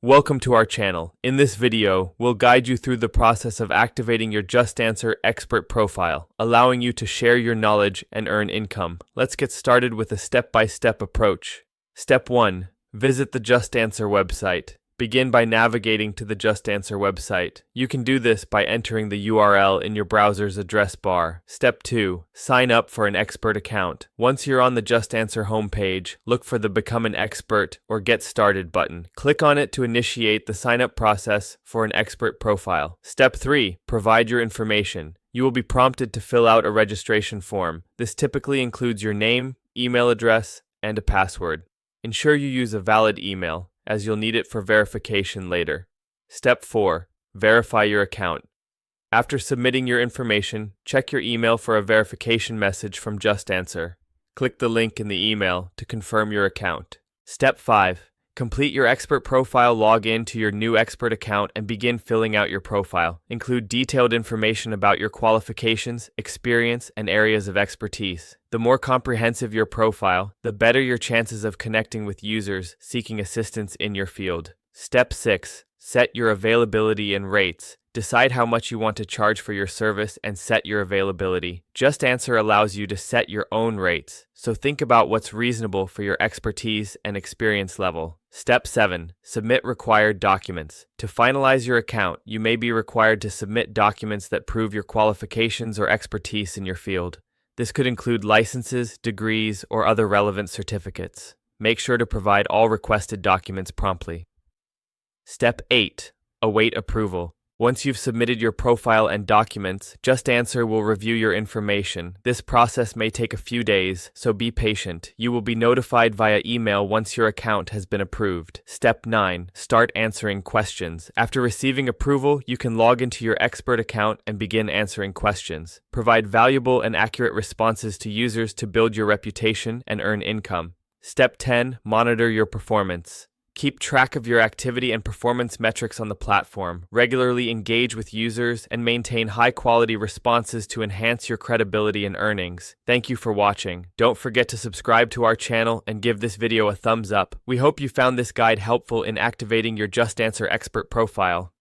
Welcome to our channel. In this video, we'll guide you through the process of activating your JustAnswer expert profile, allowing you to share your knowledge and earn income. Let's get started with a step-by-step approach. Step 1. Visit the JustAnswer website. Begin by navigating to the JustAnswer website. You can do this by entering the URL in your browser's address bar. Step 2. Sign up for an expert account. Once you're on the JustAnswer homepage, look for the Become an Expert or Get Started button. Click on it to initiate the sign-up process for an expert profile. Step 3. Provide your information. You will be prompted to fill out a registration form. This typically includes your name, email address, and a password. Ensure you use a valid email, as you'll need it for verification later. Step 4. Verify your account. After submitting your information, check your email for a verification message from JustAnswer. Click the link in the email to confirm your account. Step 5. Complete your expert profile, log in to your new expert account, and begin filling out your profile. Include detailed information about your qualifications, experience, and areas of expertise. The more comprehensive your profile, the better your chances of connecting with users seeking assistance in your field. Step 6. Set your availability and rates. Decide how much you want to charge for your service and set your availability. JustAnswer allows you to set your own rates, so think about what's reasonable for your expertise and experience level. Step 7. Submit required documents. To finalize your account, you may be required to submit documents that prove your qualifications or expertise in your field. This could include licenses, degrees, or other relevant certificates. Make sure to provide all requested documents promptly. Step 8. Await approval. Once you've submitted your profile and documents, JustAnswer will review your information. This process may take a few days, so be patient. You will be notified via email once your account has been approved. Step 9. Start answering questions. After receiving approval, you can log into your expert account and begin answering questions. Provide valuable and accurate responses to users to build your reputation and earn income. Step 10. Monitor your performance. Keep track of your activity and performance metrics on the platform. Regularly engage with users and maintain high-quality responses to enhance your credibility and earnings. Thank you for watching. Don't forget to subscribe to our channel and give this video a thumbs up. We hope you found this guide helpful in activating your JustAnswer expert profile.